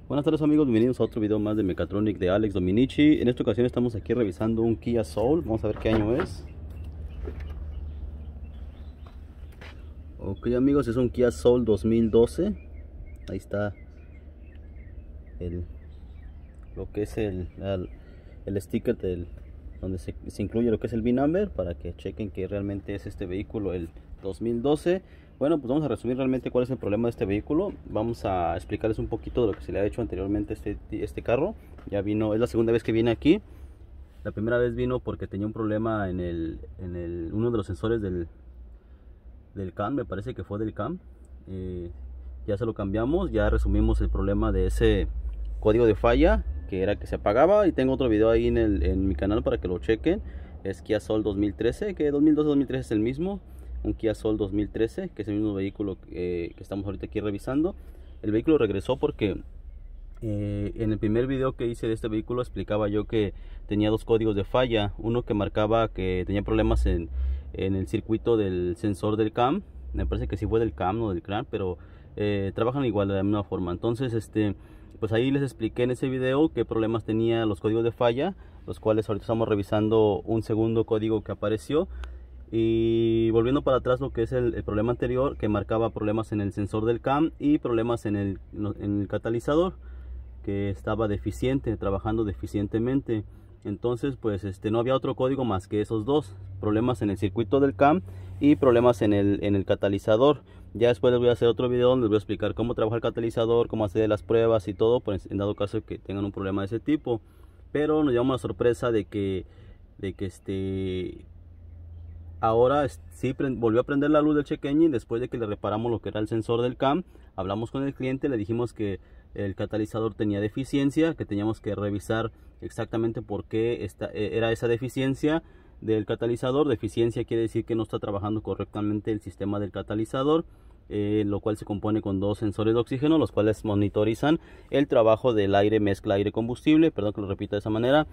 Buenas tardes amigos, bienvenidos a otro video más de Mechatronic de Alex Dominici. En esta ocasión estamos aquí revisando un Kia Soul. Vamos a ver qué año es. Ok amigos, es un Kia Soul 2012. Ahí está lo que es el sticker donde se incluye lo que es el VIN-Number, para que chequen que realmente es este vehículo el 2012. Bueno, pues vamos a resumir realmente cuál es el problema de este vehículo. Vamos a explicarles un poquito de lo que se le ha hecho anteriormente a este carro. Ya vino, es la segunda vez que viene aquí. La primera vez vino porque tenía un problema en uno de los sensores del CAM, me parece que fue del CAM. Ya se lo cambiamos, ya resumimos el problema de ese código de falla, que era que se apagaba, y tengo otro video ahí en mi canal para que lo chequen. Es Kia Soul 2013, que 2012-2013 es el mismo. Un Kia Soul 2013, que es el mismo vehículo que estamos ahorita aquí revisando. El vehículo regresó porque en el primer video que hice de este vehículo explicaba yo que tenía dos códigos de falla. Uno que marcaba que tenía problemas en el circuito del sensor del CAM. Me parece que sí fue del CAM, no del CRAN, pero trabajan igual de la misma forma. Entonces pues ahí les expliqué en ese video qué problemas tenía los códigos de falla, los cuales ahorita estamos revisando un segundo código que apareció. Y volviendo para atrás, lo que es el problema anterior, que marcaba problemas en el sensor del CAM y problemas en el catalizador, que estaba deficiente, trabajando deficientemente. Entonces pues no había otro código más que esos dos: problemas en el circuito del CAM y problemas en el catalizador. Ya después les voy a hacer otro video donde les voy a explicar cómo trabaja el catalizador, cómo hacer las pruebas y todo, pues en dado caso que tengan un problema de ese tipo. Pero nos llevamos la sorpresa de que ahora sí volvió a prender la luz del check engine después de que le reparamos lo que era el sensor del CAM. Hablamos con el cliente, le dijimos que el catalizador tenía deficiencia, que teníamos que revisar exactamente por qué era esa deficiencia del catalizador. Deficiencia quiere decir que no está trabajando correctamente el sistema del catalizador, lo cual se compone con dos sensores de oxígeno, los cuales monitorizan el trabajo del aire, mezcla aire combustible. Perdón que lo repita de esa manera.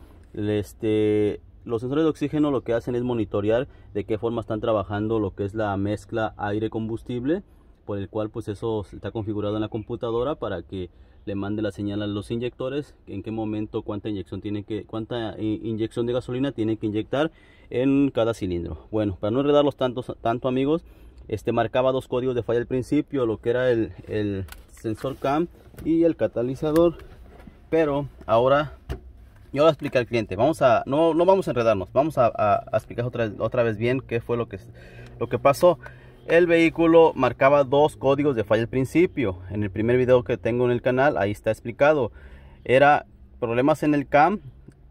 Los sensores de oxígeno lo que hacen es monitorear de qué forma están trabajando lo que es la mezcla aire combustible, por el cual pues eso está configurado en la computadora para que le mande la señal a los inyectores en qué momento cuánta inyección de gasolina tiene que inyectar en cada cilindro. Bueno, para no enredarlos tanto amigos, marcaba dos códigos de falla al principio, lo que era el sensor CAM y el catalizador. Pero ahora yo voy a explicar al cliente. No vamos a enredarnos. Vamos a explicar otra vez bien qué fue lo que pasó. El vehículo marcaba dos códigos de falla al principio. En el primer video que tengo en el canal, ahí está explicado. Era problemas en el CAM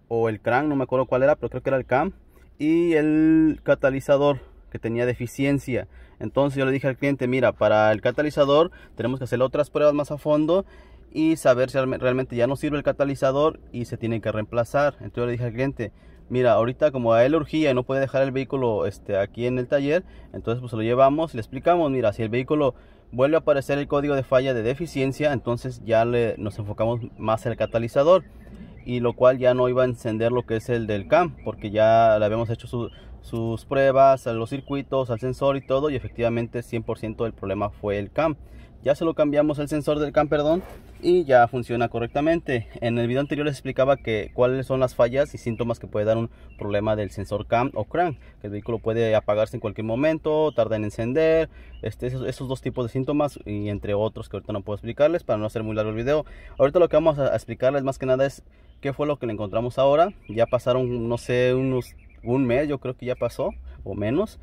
o el CRAN, no me acuerdo cuál era, pero creo que era el CAM. Y el catalizador, que tenía deficiencia. Entonces yo le dije al cliente: mira, para el catalizador tenemos que hacer otras pruebas más a fondo y saber si realmente ya no sirve el catalizador y se tiene que reemplazar. Entonces le dije al cliente: mira, ahorita como a él urgía y no puede dejar el vehículo aquí en el taller, entonces pues lo llevamos y le explicamos: mira, si el vehículo vuelve a aparecer el código de falla de deficiencia, entonces ya nos enfocamos más en el catalizador, y lo cual ya no iba a encender lo que es el del CAM, porque ya le habíamos hecho sus pruebas a los circuitos, al sensor y todo, y efectivamente 100% del problema fue el CAM. Ya se lo cambiamos el sensor del CAM, perdón, y ya funciona correctamente. En el video anterior les explicaba cuáles son las fallas y síntomas que puede dar un problema del sensor CAM o CRAN, que el vehículo puede apagarse en cualquier momento, tarda en encender, esos dos tipos de síntomas, y entre otros que ahorita no puedo explicarles para no hacer muy largo el video. Ahorita lo que vamos a explicarles más que nada es qué fue lo que le encontramos ahora. Ya pasaron, no sé, un mes, yo creo que ya pasó, o menos,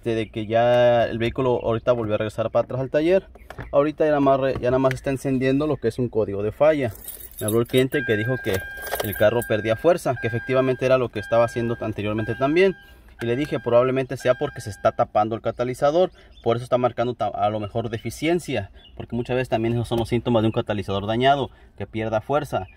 de que ya el vehículo ahorita volvió a regresar para atrás al taller. Ahorita ya nada más está encendiendo lo que es un código de falla. Me habló el cliente que dijo que el carro perdía fuerza, que efectivamente era lo que estaba haciendo anteriormente también. Y le dije: probablemente sea porque se está tapando el catalizador, por eso está marcando a lo mejor deficiencia, porque muchas veces también esos son los síntomas de un catalizador dañado, que pierda fuerza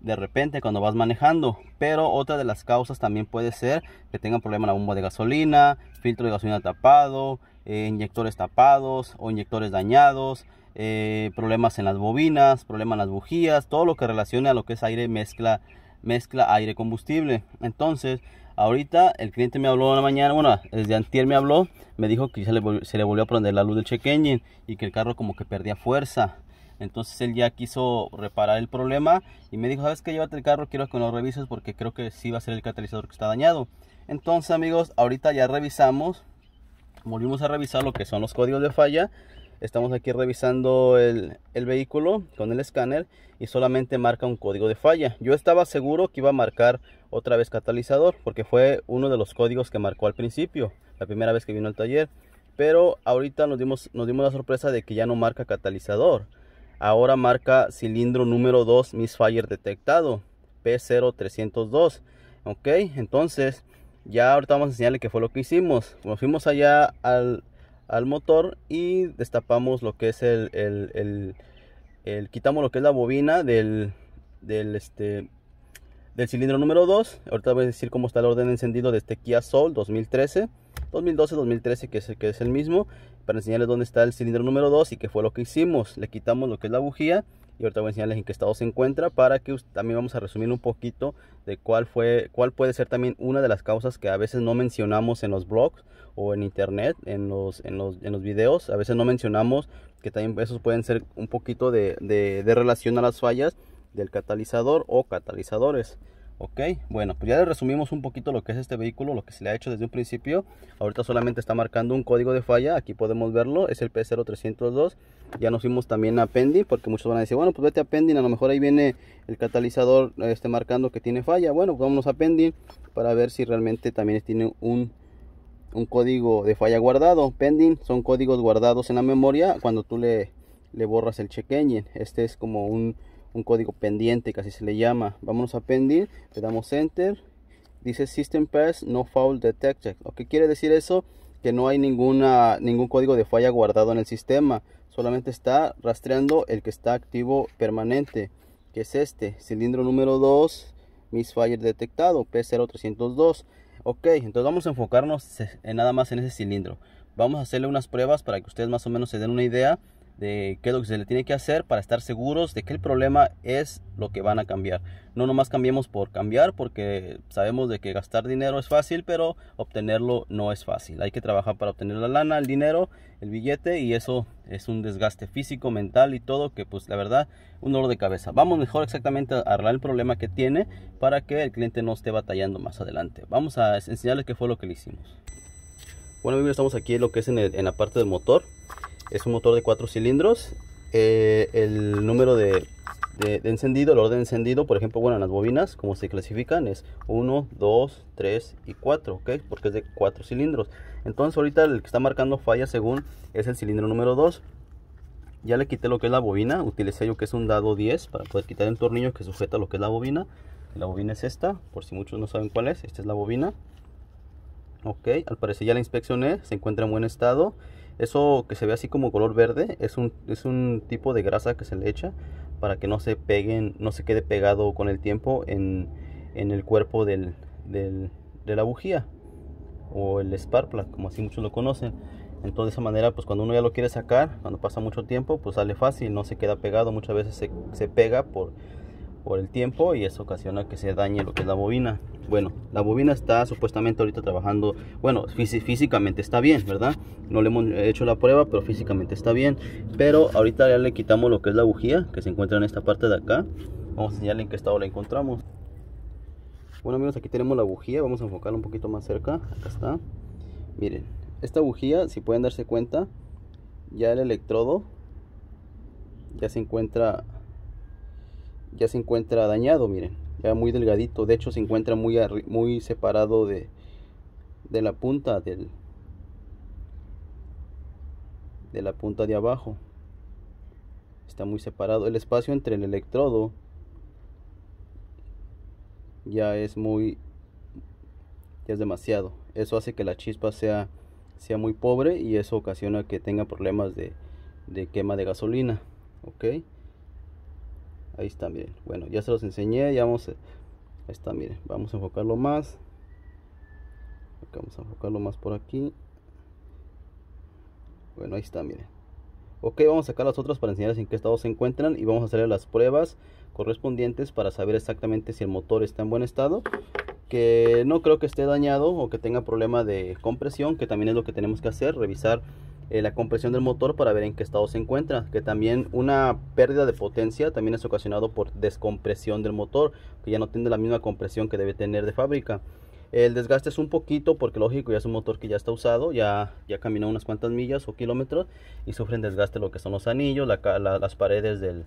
de repente cuando vas manejando. Pero otra de las causas también puede ser que tengan problema en la bomba de gasolina, filtro de gasolina tapado, inyectores tapados o inyectores dañados, problemas en las bobinas, problemas en las bujías, todo lo que relaciona a lo que es aire, mezcla aire combustible. Entonces ahorita el cliente me habló en la mañana, bueno, desde antier me habló, me dijo que se le volvió a prender la luz del check engine y que el carro como que perdía fuerza. Entonces él ya quiso reparar el problema y me dijo, ¿sabes qué? Llévate el carro, quiero que lo revises porque creo que sí va a ser el catalizador que está dañado. Entonces, amigos, ahorita ya revisamos, volvimos a revisar lo que son los códigos de falla. Estamos aquí revisando el vehículo con el escáner y solamente marca un código de falla. Yo estaba seguro que iba a marcar otra vez catalizador porque fue uno de los códigos que marcó al principio, la primera vez que vino al taller. Pero ahorita nos dimos la sorpresa de que ya no marca catalizador. Ahora marca cilindro número 2 misfire detectado, P0302. Ok, entonces ya ahorita vamos a enseñarle qué fue lo que hicimos. Nos fuimos allá al motor y destapamos lo que es quitamos lo que es la bobina del cilindro número 2. Ahorita voy a decir cómo está el orden de encendido de este Kia Soul 2012, 2013, que es el mismo, para enseñarles dónde está el cilindro número 2 y qué fue lo que hicimos. Le quitamos lo que es la bujía y ahorita voy a enseñarles en qué estado se encuentra, para que también vamos a resumir un poquito de cuál puede ser también una de las causas que a veces no mencionamos en los blogs o en internet, en los videos. A veces no mencionamos que también esos pueden ser un poquito de relación a las fallas del catalizador o catalizadores. Ok, bueno, pues ya le resumimos un poquito lo que es este vehículo, lo que se le ha hecho desde un principio. Ahorita solamente está marcando un código de falla, aquí podemos verlo, es el P0302. Ya nos fuimos también a Pending, porque muchos van a decir, bueno, pues vete a Pending, a lo mejor ahí viene el catalizador marcando que tiene falla. Bueno, pues vámonos a Pending para ver si realmente también tiene un código de falla guardado. Pending son códigos guardados en la memoria cuando tú le borras el check engine. Este es como un código pendiente, que así se le llama. Vámonos a Pending, le damos Enter. Dice System Pass No Fault Detected. ¿Qué quiere decir eso? Que no hay ningún código de falla guardado en el sistema. Solamente está rastreando el que está activo permanente, que es este cilindro número 2 misfire detectado, P0302. Ok, entonces vamos a enfocarnos nada más en ese cilindro. Vamos a hacerle unas pruebas para que ustedes más o menos se den una idea de qué es lo que se le tiene que hacer para estar seguros de que el problema es lo que van a cambiar. No nomás cambiemos por cambiar, porque sabemos de que gastar dinero es fácil, pero obtenerlo no es fácil. Hay que trabajar para obtener la lana, el dinero, el billete, y eso es un desgaste físico, mental y todo, que pues la verdad, un dolor de cabeza. Vamos mejor exactamente a arreglar el problema que tiene para que el cliente no esté batallando más adelante. Vamos a enseñarles qué fue lo que le hicimos. Bueno, amigos, estamos aquí en lo que es en la parte del motor. Es un motor de 4 cilindros. El número de encendido, el orden de encendido, por ejemplo, bueno, en las bobinas, como se clasifican, es 1, 2, 3 y 4, ¿ok? Porque es de 4 cilindros. Entonces ahorita el que está marcando falla según es el cilindro número 2. Ya le quité lo que es la bobina. Utilicé yo que es un dado 10 para poder quitar el tornillo que sujeta lo que es la bobina. La bobina es esta, por si muchos no saben cuál es. Esta es la bobina. Ok, al parecer ya la inspeccioné, se encuentra en buen estado. Eso que se ve así como color verde es un tipo de grasa que se le echa para que no se quede pegado con el tiempo en el cuerpo de la bujía, o el spark plug, como así muchos lo conocen. Entonces de esa manera, pues cuando uno ya lo quiere sacar, cuando pasa mucho tiempo, pues sale fácil, no se queda pegado. Muchas veces se pega por el tiempo y eso ocasiona que se dañe lo que es la bobina. Bueno, la bobina está supuestamente ahorita trabajando, bueno, físicamente está bien, ¿verdad? No le hemos hecho la prueba, pero físicamente está bien. Pero ahorita ya le quitamos lo que es la bujía, que se encuentra en esta parte de acá. Vamos a enseñarle en qué estado la encontramos. Bueno, amigos, aquí tenemos la bujía. Vamos a enfocarla un poquito más cerca. Acá está. Miren, esta bujía, si pueden darse cuenta, ya el electrodo ya se encuentra dañado. Miren, ya muy delgadito. De hecho se encuentra muy separado de la punta de la punta de abajo. Está muy separado. El espacio entre el electrodo ya es demasiado. Eso hace que la chispa sea muy pobre y eso ocasiona que tenga problemas de quema de gasolina. Ok, ahí está, miren. Bueno, ya se los enseñé, ya vamos. Ahí está, miren. Vamos a enfocarlo más. Vamos a enfocarlo más por aquí. Bueno, ahí está, miren. Ok, vamos a sacar las otras para enseñarles en qué estado se encuentran y vamos a hacerle las pruebas correspondientes para saber exactamente si el motor está en buen estado. Que no creo que esté dañado o que tenga problema de compresión, que también es lo que tenemos que hacer, revisar la compresión del motor para ver en qué estado se encuentra, que también una pérdida de potencia también es ocasionado por descompresión del motor, que ya no tiene la misma compresión que debe tener de fábrica. El desgaste es un poquito porque lógico, ya es un motor que ya está usado, ya caminó unas cuantas millas o kilómetros y sufren desgaste lo que son los anillos, las paredes de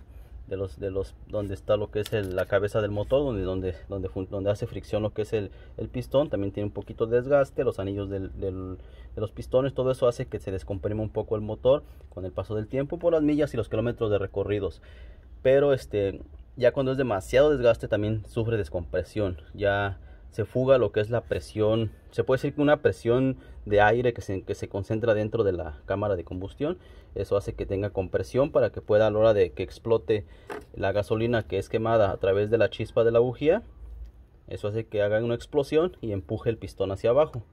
los donde está lo que es la cabeza del motor, donde hace fricción lo que es el pistón, también tiene un poquito de desgaste, los anillos de los pistones, todo eso hace que se descomprima un poco el motor con el paso del tiempo por las millas y los kilómetros de recorridos. Pero ya cuando es demasiado desgaste también sufre descompresión, ya se fuga lo que es la presión, se puede decir que una presión de aire que se concentra dentro de la cámara de combustión. Eso hace que tenga compresión para que pueda, a la hora de que explote la gasolina que es quemada a través de la chispa de la bujía, eso hace que haga una explosión y empuje el pistón hacia abajo.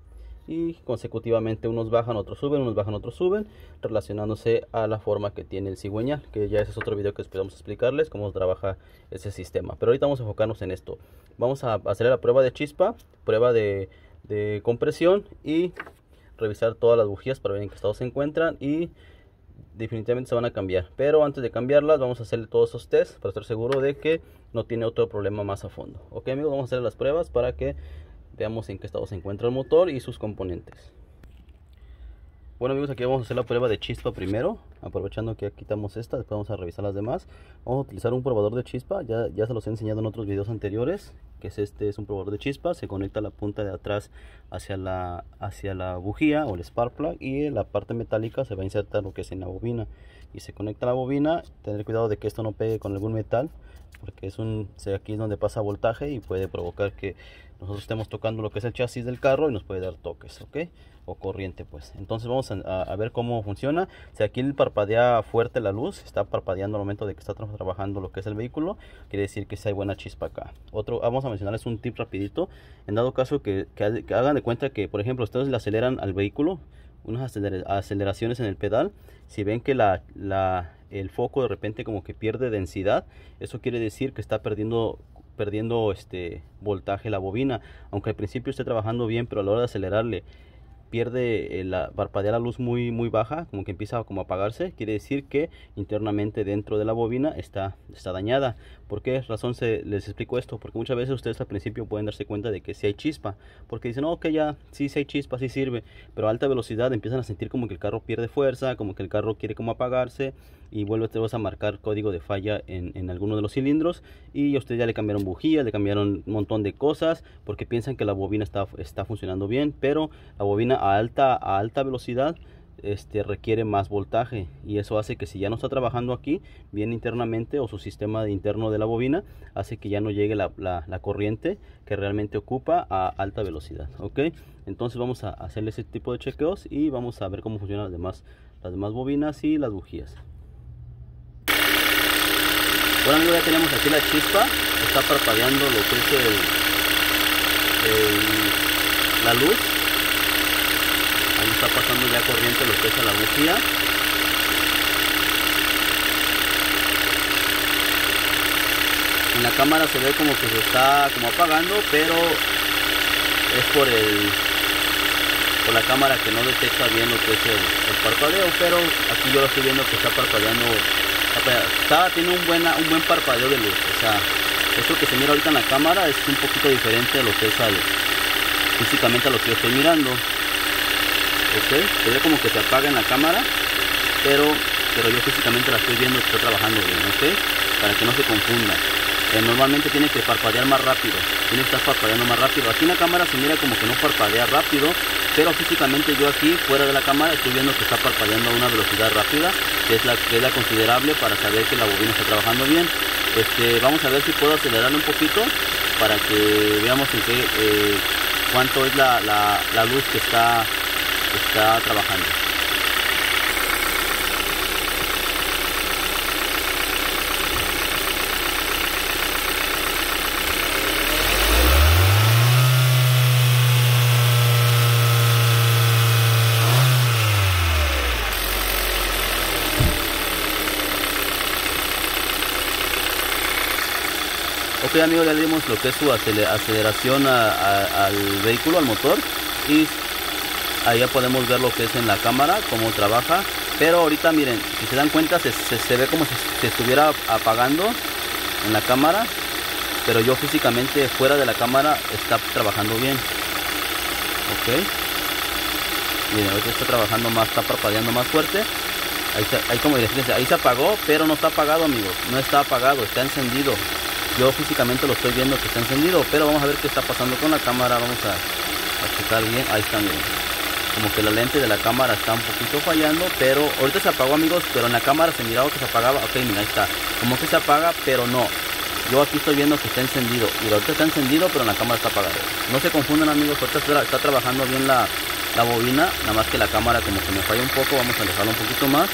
Y consecutivamente unos bajan, otros suben, unos bajan, otros suben, relacionándose a la forma que tiene el cigüeñal, que ya ese es otro video que esperamos explicarles cómo trabaja ese sistema. Pero ahorita vamos a enfocarnos en esto. Vamos a hacer la prueba de chispa, prueba de compresión y revisar todas las bujías para ver en qué estado se encuentran, y definitivamente se van a cambiar. Pero antes de cambiarlas vamos a hacerle todos esos tests para estar seguro de que no tiene otro problema más a fondo. Ok amigos, vamos a hacer las pruebas para que veamos en qué estado se encuentra el motor y sus componentes. Bueno amigos, aquí vamos a hacer la prueba de chispa primero, aprovechando que ya quitamos esta, después vamos a revisar las demás. Vamos a utilizar un probador de chispa, ya se los he enseñado en otros videos anteriores, que es un probador de chispa. Se conecta la punta de atrás hacia la bujía o el spark plug, y la parte metálica se va a insertar lo que es en la bobina, y se conecta a la bobina. Tener cuidado de que esto no pegue con algún metal, porque aquí es donde pasa voltaje y puede provocar que nosotros estemos tocando lo que es el chasis del carro y nos puede dar toques, ¿ok? O corriente, pues. Entonces vamos a ver cómo funciona. Si aquí parpadea fuerte la luz, está parpadeando al momento de que está trabajando lo que es el vehículo, quiere decir que sí hay buena chispa acá. Vamos a mencionarles un tip rapidito. En dado caso que hagan de cuenta que, por ejemplo, ustedes le aceleran al vehículo, unas aceleraciones en el pedal, si ven que el foco de repente como que pierde densidad, eso quiere decir que está perdiendo voltaje la bobina. Aunque al principio esté trabajando bien, pero a la hora de acelerarle pierde parpadea la luz muy baja, como que empieza como a apagarse, quiere decir que internamente dentro de la bobina está dañada. ¿Por qué razón les explico esto? Porque muchas veces ustedes al principio pueden darse cuenta de que si hay chispa, porque dicen, ok, ya, sí hay chispa, sí sirve, pero a alta velocidad empiezan a sentir como que el carro pierde fuerza, como que el carro quiere como apagarse, y vuelve a marcar código de falla en alguno de los cilindros, y a ustedes ya le cambiaron bujías, le cambiaron un montón de cosas, porque piensan que la bobina está funcionando bien, pero la bobina a alta velocidad requiere más voltaje, y eso hace que si ya no está trabajando aquí bien internamente, o su sistema interno de la bobina hace que ya no llegue la corriente que realmente ocupa a alta velocidad. Ok, entonces vamos a hacerle ese tipo de chequeos y vamos a ver cómo funcionan las demás bobinas y las bujías. Bueno amigos, ya tenemos aquí la chispa, está parpadeando lo que es la luz. Ahí está pasando ya corriente lo que es a la bujía. En la cámara se ve como que se está como apagando, pero es por la cámara que no detecta bien lo que es el parpadeo, pero aquí yo lo estoy viendo que está parpadeando, tiene un buen parpadeo de luz. O sea, esto que se mira ahorita en la cámara es un poquito diferente a lo que es físicamente a lo que yo estoy mirando. Ok, se ve como que se apaga en la cámara, pero yo físicamente la estoy viendo que está trabajando bien, ok, para que no se confunda. Normalmente tiene que parpadear más rápido, tiene que estar parpadeando más rápido. Aquí en la cámara se mira como que no parpadea rápido, pero físicamente yo aquí fuera de la cámara estoy viendo que está parpadeando a una velocidad rápida, que es la considerable para saber que la bobina está trabajando bien. Vamos a ver si puedo acelerarle un poquito para que veamos cuánto es la luz que está trabajando. Ok amigos, ya le dimos lo que es su aceleración al vehículo, al motor, y ahí ya podemos ver lo que es en la cámara, cómo trabaja. Pero ahorita miren, si se dan cuenta se ve como si se estuviera apagando en la cámara, pero yo físicamente fuera de la cámara está trabajando bien. Ok, miren, ahorita está trabajando más, está parpadeando más fuerte. Ahí como fíjense, ahí se apagó, pero no está apagado, amigos, no está apagado, está encendido. Yo físicamente lo estoy viendo que está encendido, pero vamos a ver qué está pasando con la cámara. Vamos a checar bien. Ahí está, miren, como que la lente de la cámara está un poquito fallando, pero ahorita se apagó, amigos, pero en la cámara se miraba que se apagaba. Ok, mira, ahí está, como que se apaga, pero no. Yo aquí estoy viendo que está encendido, y ahorita está encendido, pero en la cámara está apagado. No se confundan, amigos, ahorita está trabajando bien la bobina, nada más que la cámara como que me falla un poco. Vamos a alejarlo un poquito más.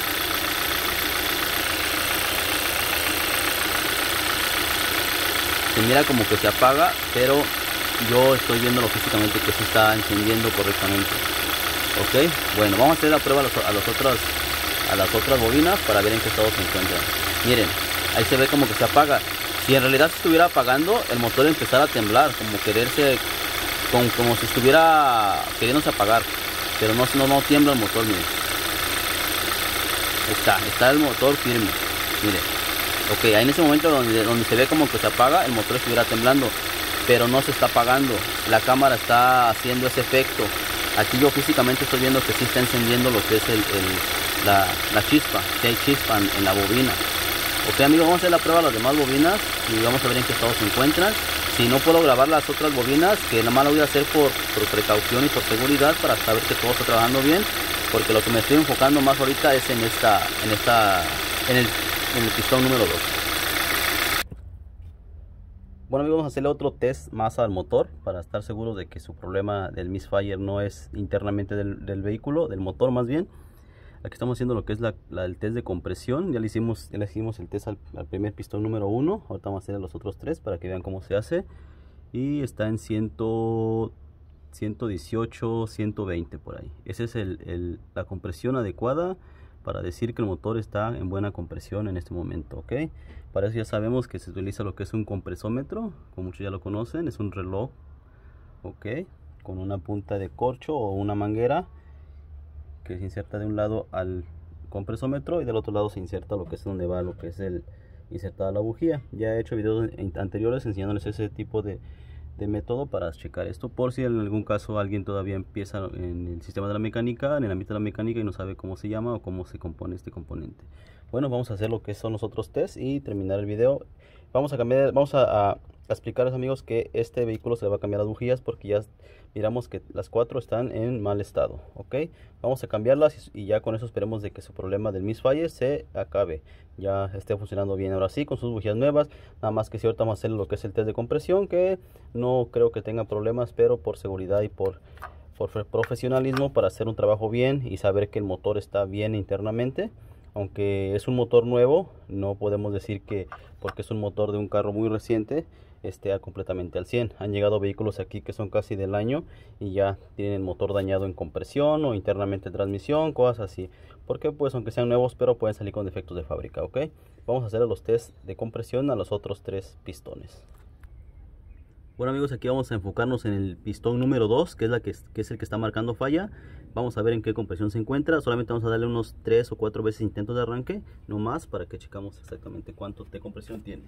Se mira como que se apaga, pero yo estoy viéndolo físicamente que se está encendiendo correctamente. Ok, bueno, vamos a hacer la prueba a las otras bobinas para ver en qué estado se encuentran. Miren, ahí se ve como que se apaga. Si en realidad se estuviera apagando, el motor empezara a temblar, como si estuviera queriéndose apagar, pero no tiembla el motor. Miren, está el motor firme, miren. Ok, ahí en ese momento donde se ve como que se apaga, el motor estuviera temblando, pero no se está apagando. La cámara está haciendo ese efecto. Aquí yo físicamente estoy viendo que sí está encendiendo lo que es la chispa, que hay chispa en la bobina. Ok, amigos, vamos a hacer la prueba de las demás bobinas y vamos a ver en qué estado se encuentran. Si no puedo grabar las otras bobinas, que nada más lo voy a hacer por precaución y por seguridad, para saber que todo está trabajando bien, porque lo que me estoy enfocando más ahorita es en el pistón número 2. Bueno, amigos, vamos a hacerle otro test más al motor para estar seguros de que su problema del misfire no es internamente del vehículo, del motor más bien. Aquí estamos haciendo lo que es el test de compresión. Ya le hicimos el test al primer pistón número 1. Ahorita vamos a hacer los otros 3 para que vean cómo se hace. Y está en 118, 120 por ahí. Esa es la compresión adecuada para decir que el motor está en buena compresión en este momento. Ok, para eso ya sabemos que se utiliza lo que es un compresómetro, como muchos ya lo conocen. Es un reloj, ok, con una punta de corcho o una manguera que se inserta de un lado al compresómetro y del otro lado se inserta lo que es donde va lo que es insertada la bujía. Ya he hecho videos anteriores enseñándoles ese tipo de método para checar esto, por si en algún caso alguien todavía empieza en el sistema de la mecánica, en el ámbito de la mecánica, y no sabe cómo se llama o cómo se compone este componente. Bueno, vamos a hacer lo que son los otros test y terminar el video. Vamos a explicarles, amigos, que este vehículo se le va a cambiar las bujías porque ya miramos que las 4 están en mal estado. Ok, vamos a cambiarlas y ya con eso esperemos de que su problema del misfire se acabe, ya esté funcionando bien ahora sí con sus bujías nuevas. Nada más que si ahorita vamos a hacer lo que es el test de compresión, que no creo que tenga problemas, pero por seguridad y por profesionalismo, para hacer un trabajo bien y saber que el motor está bien internamente. Aunque es un motor nuevo, no podemos decir que porque es un motor de un carro muy reciente esté completamente al 100. Han llegado vehículos aquí que son casi del año y ya tienen el motor dañado en compresión o internamente en transmisión, cosas así. Porque pues aunque sean nuevos, pero pueden salir con defectos de fábrica. Ok, vamos a hacer los test de compresión a los otros 3 pistones. Bueno, amigos, aquí vamos a enfocarnos en el pistón número 2, que es el que está marcando falla. Vamos a ver en qué compresión se encuentra. Solamente vamos a darle unos 3 o 4 veces intentos de arranque, no más, para que checamos exactamente cuánto de compresión tiene.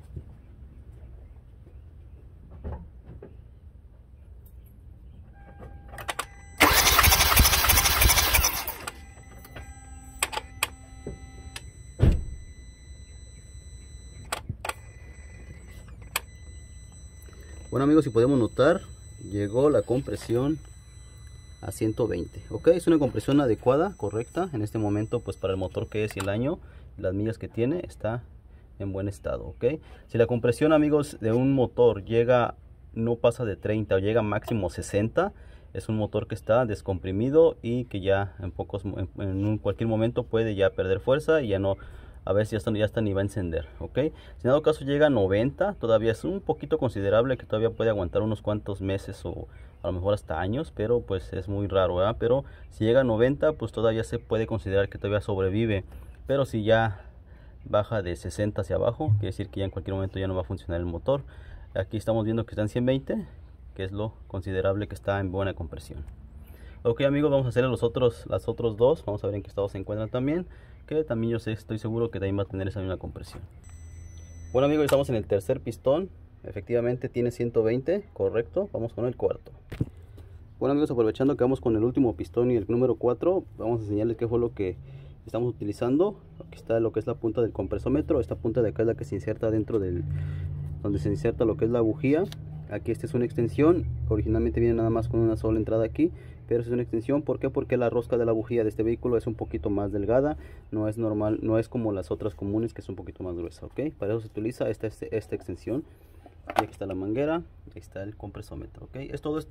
Bueno, amigos, si podemos notar, llegó la compresión a 120. Ok, es una compresión adecuada, correcta en este momento, pues para el motor que es y el año, las millas que tiene, está en buen estado. Ok, si la compresión, amigos, de un motor no pasa de 30 o llega máximo 60, es un motor que está descomprimido y que ya en cualquier momento puede ya perder fuerza y ya no. A ver si ya está ni va a encender. Ok, si en dado caso llega a 90, todavía es un poquito considerable, que todavía puede aguantar unos cuantos meses o a lo mejor hasta años, pero pues es muy raro, ¿verdad? Pero si llega a 90, pues todavía se puede considerar que todavía sobrevive. Pero si ya baja de 60 hacia abajo, quiere decir que ya en cualquier momento ya no va a funcionar el motor. Aquí estamos viendo que está en 120, que es lo considerable que está en buena compresión. Ok amigos, vamos a hacer las otros dos, vamos a ver en qué estado se encuentran también, que también yo estoy seguro que también va a tener esa misma compresión. Bueno amigos, estamos en el tercer pistón, efectivamente tiene 120, correcto, vamos con el cuarto. Bueno amigos, aprovechando que vamos con el último pistón y el número 4, vamos a enseñarles qué fue lo que estamos utilizando. Aquí está lo que es la punta del compresómetro, esta punta de acá es la que se inserta dentro del, donde se inserta lo que es la bujía. Aquí esta es una extensión, originalmente viene nada más con una sola entrada aquí, pero es una extensión. ¿Por qué? Porque la rosca de la bujía de este vehículo es un poquito más delgada, no es normal, no es como las otras comunes que es un poquito más gruesa, ¿ok? Para eso se utiliza esta extensión. Y aquí está la manguera, aquí está el compresómetro, ¿ok?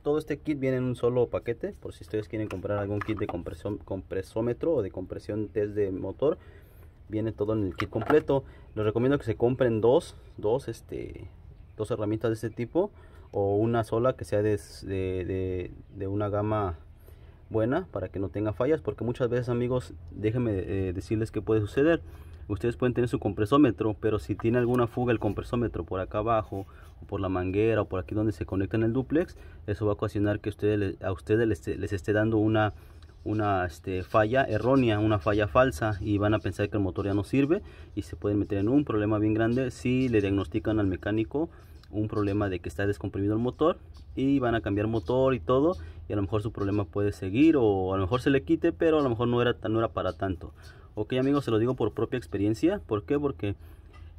Todo este kit viene en un solo paquete, por si ustedes quieren comprar algún kit de compresómetro o de compresión test de motor, viene todo en el kit completo. Les recomiendo que se compren dos herramientas de este tipo, o una sola que sea de una gama buena para que no tenga fallas, porque muchas veces amigos, déjenme decirles que puede suceder. Ustedes pueden tener su compresómetro, pero si tiene alguna fuga el compresómetro por acá abajo, o por la manguera, o por aquí donde se conecta en el duplex, eso va a ocasionar que a ustedes les esté dando una falla errónea, una falla falsa, y van a pensar que el motor ya no sirve y se pueden meter en un problema bien grande si le diagnostican al mecánico un problema de que está descomprimido el motor, y van a cambiar motor y todo, y a lo mejor su problema puede seguir, o a lo mejor se le quite, pero a lo mejor no era para tanto. Ok amigos, se lo digo por propia experiencia. ¿Por qué? Porque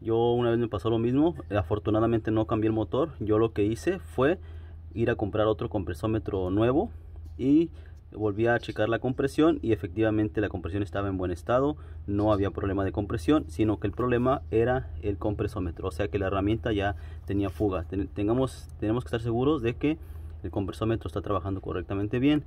yo una vez me pasó lo mismo. Afortunadamente no cambié el motor. Yo lo que hice fue ir a comprar otro compresómetro nuevo y volví a checar la compresión, y efectivamente la compresión estaba en buen estado, no había problema de compresión, sino que el problema era el compresómetro, o sea que la herramienta ya tenía fuga. Tenemos que estar seguros de que el compresómetro está trabajando correctamente bien.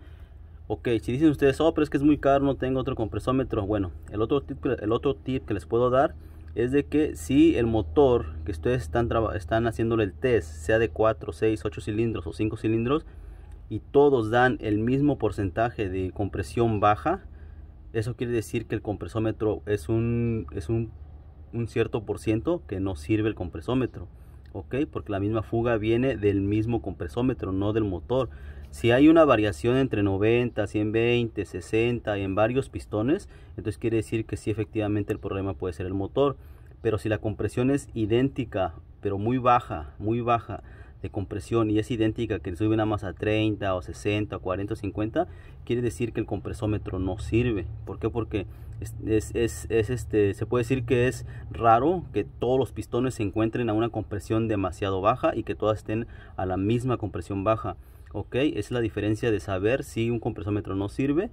Ok, si dicen ustedes, oh, pero es que es muy caro, no tengo otro compresómetro. Bueno, el otro tip que les puedo dar es de que si el motor que ustedes están haciéndole el test, sea de 4, 6, 8 cilindros o 5 cilindros, y todos dan el mismo porcentaje de compresión baja, eso quiere decir que el compresómetro es un cierto por ciento que no sirve el compresómetro. Ok, porque la misma fuga viene del mismo compresómetro, no del motor. Si hay una variación entre 90, 120, 60 en varios pistones, entonces quiere decir que sí, efectivamente el problema puede ser el motor. Pero si la compresión es idéntica, pero muy baja de compresión, y es idéntica que sube nada más a 30 o 60 o 40 o 50, quiere decir que el compresómetro no sirve. ¿Por qué? Porque se puede decir que es raro que todos los pistones se encuentren a una compresión demasiado baja y que todas estén a la misma compresión baja. Ok, esa es la diferencia de saber si un compresómetro no sirve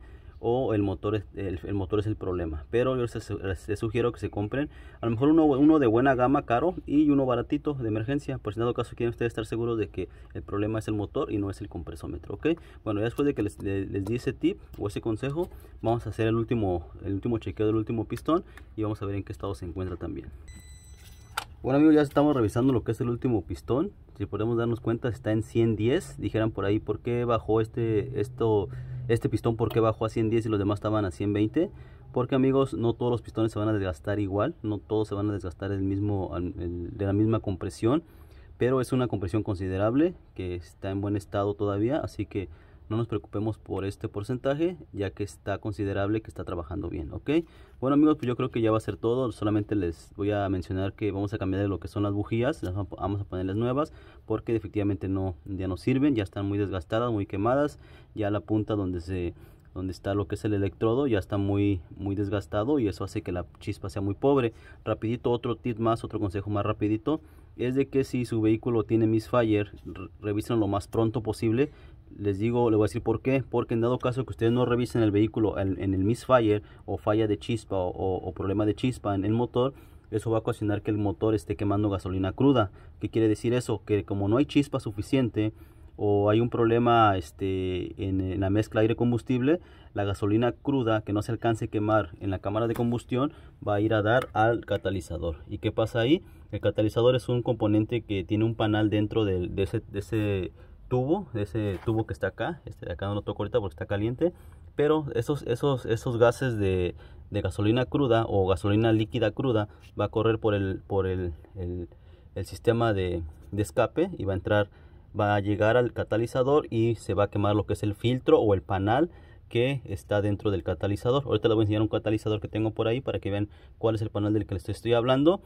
o el motor es el problema. Pero yo les sugiero que se compren a lo mejor uno de buena gama caro y uno baratito de emergencia, por si en dado caso quieren ustedes estar seguros de que el problema es el motor y no es el compresómetro. Ok, bueno, ya después de que les di ese tip o ese consejo, vamos a hacer el último chequeo del último pistón y vamos a ver en qué estado se encuentra también. Bueno amigos, ya estamos revisando lo que es el último pistón. Si podemos darnos cuenta, está en 110. Dijeran por ahí, ¿por qué bajó este pistón? ¿Por qué bajó a 110 y los demás estaban a 120? Porque amigos, no todos los pistones se van a desgastar igual, no todos se van a desgastar de la misma compresión, pero es una compresión considerable que está en buen estado todavía, así que no nos preocupemos por este porcentaje, ya que está considerable que está trabajando bien. Ok, bueno amigos, pues yo creo que ya va a ser todo. Solamente les voy a mencionar que vamos a cambiar de lo que son las bujías, las vamos a ponerles nuevas, porque efectivamente ya no sirven, ya están muy desgastadas, muy quemadas. Ya la punta donde está lo que es el electrodo ya está muy desgastado, y eso hace que la chispa sea muy pobre. Rapidito, otro tip más, otro consejo más rapidito, es de que si su vehículo tiene misfire, revisen lo más pronto posible. Les voy a decir por qué. Porque en dado caso que ustedes no revisen el vehículo en el misfire, o falla de chispa, o problema de chispa en el motor, eso va a ocasionar que el motor esté quemando gasolina cruda. ¿Qué quiere decir eso? Que como no hay chispa suficiente, o hay un problema en la mezcla aire-combustible, la gasolina cruda que no se alcance a quemar en la cámara de combustión va a ir a dar al catalizador. ¿Y qué pasa ahí? El catalizador es un componente que tiene un panal dentro de ese tubo que está acá. Acá no lo toco ahorita porque está caliente, pero esos gases de gasolina cruda o gasolina líquida cruda va a correr por el sistema de escape, y va a entrar va a llegar al catalizador y se va a quemar lo que es el filtro o el panal que está dentro del catalizador. Ahorita les voy a enseñar un catalizador que tengo por ahí para que vean cuál es el panal del que les estoy hablando.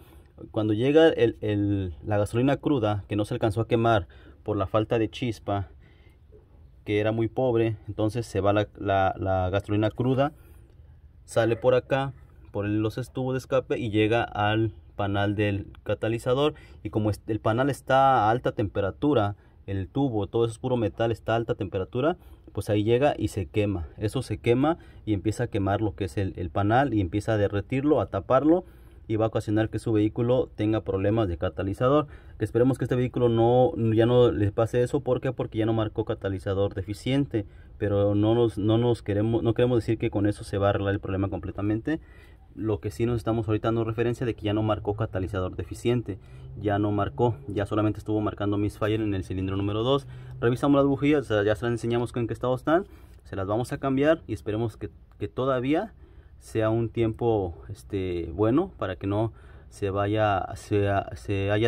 Cuando llega la gasolina cruda que no se alcanzó a quemar por la falta de chispa, que era muy pobre, entonces se va la gasolina cruda, sale por acá, por los tubos de escape y llega al panal del catalizador. Y como el panal está a alta temperatura, el tubo, todo eso es puro metal, está a alta temperatura, pues ahí llega y se quema. Eso se quema y empieza a quemar lo que es el panal y empieza a derretirlo, a taparlo, y va a ocasionar que su vehículo tenga problemas de catalizador. Que esperemos que este vehículo ya no le pase eso. ¿Por qué? Porque ya no marcó catalizador deficiente, pero no queremos decir que con eso se va a arreglar el problema completamente. Lo que sí nos estamos ahorita dando referencia de que ya no marcó catalizador deficiente, ya no marcó, ya solamente estuvo marcando misfire en el cilindro número 2. Revisamos las bujías, ya se las enseñamos en qué estado están, se las vamos a cambiar y esperemos que todavía sea un tiempo bueno, para que no se haya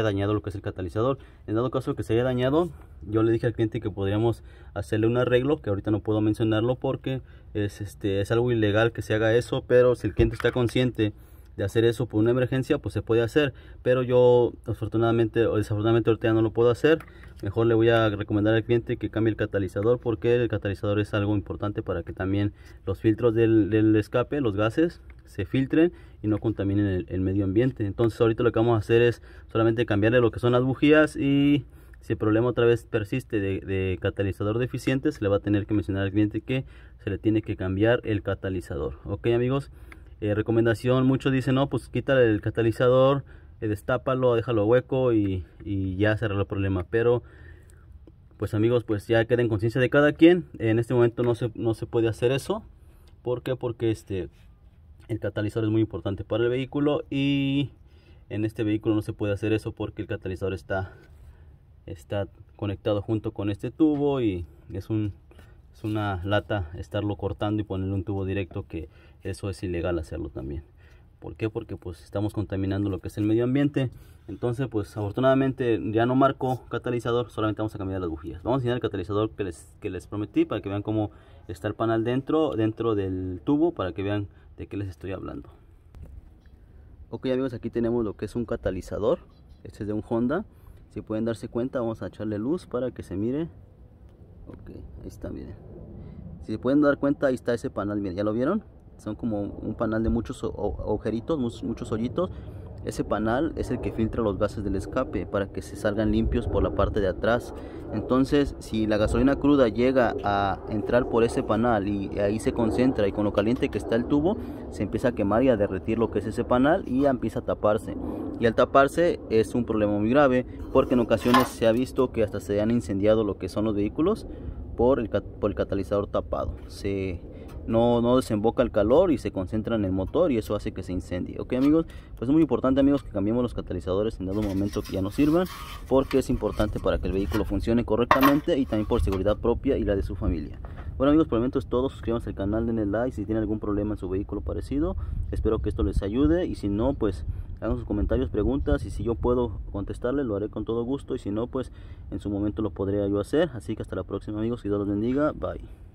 dañado lo que es el catalizador. En dado caso que se haya dañado, yo le dije al cliente que podríamos hacerle un arreglo, que ahorita no puedo mencionarlo porque es algo ilegal que se haga eso, pero si el cliente está consciente de hacer eso por una emergencia, pues se puede hacer. Pero yo afortunadamente o desafortunadamente ahorita ya no lo puedo hacer. Mejor le voy a recomendar al cliente que cambie el catalizador, porque el catalizador es algo importante para que también los filtros del escape, los gases, se filtren y no contaminen el medio ambiente. Entonces ahorita lo que vamos a hacer es solamente cambiarle lo que son las bujías, y si el problema otra vez persiste de catalizador deficiente, se le va a tener que mencionar al cliente que se le tiene que cambiar el catalizador. Ok, amigos, recomendación: muchos dicen no, pues quítale el catalizador, destápalo, déjalo hueco y ya se arregla el problema. Pero pues amigos, pues ya queda en conciencia de cada quien. En este momento no se puede hacer eso. ¿Por qué? Porque el catalizador es muy importante para el vehículo, y en este vehículo no se puede hacer eso porque el catalizador está conectado junto con este tubo, y es una lata estarlo cortando y ponerle un tubo directo, que eso es ilegal hacerlo también. ¿Por qué? Porque pues estamos contaminando lo que es el medio ambiente. Entonces pues afortunadamente ya no marcó catalizador, solamente vamos a cambiar las bujías. Vamos a enseñar el catalizador que les prometí, para que vean cómo está el panal dentro del tubo, para que vean de qué les estoy hablando. Ok, amigos, aquí tenemos lo que es un catalizador. Este es de un Honda. Si pueden darse cuenta, vamos a echarle luz para que se mire. Ok, ahí está, miren. Si se pueden dar cuenta, ahí está ese panal, miren, ¿ya lo vieron? Son como un panal de muchos agujeritos, muchos hoyitos. Ese panal es el que filtra los gases del escape para que se salgan limpios por la parte de atrás. Entonces, si la gasolina cruda llega a entrar por ese panal y ahí se concentra, y con lo caliente que está el tubo, se empieza a quemar y a derretir lo que es ese panal, y empieza a taparse. Y al taparse es un problema muy grave, porque en ocasiones se ha visto que hasta se han incendiado lo que son los vehículos por el catalizador tapado. No desemboca el calor y se concentra en el motor, y eso hace que se incendie. Ok, amigos, pues es muy importante, amigos, que cambiemos los catalizadores en dado momento que ya no sirvan, porque es importante para que el vehículo funcione correctamente, y también por seguridad propia y la de su familia. Bueno, amigos, por el momento es todo. Suscríbanse al canal, denle like si tienen algún problema en su vehículo parecido. Espero que esto les ayude, y si no, pues hagan sus comentarios, preguntas, y si yo puedo contestarles, lo haré con todo gusto, y si no, pues en su momento lo podré yo hacer. Así que hasta la próxima, amigos, que Dios los bendiga. Bye.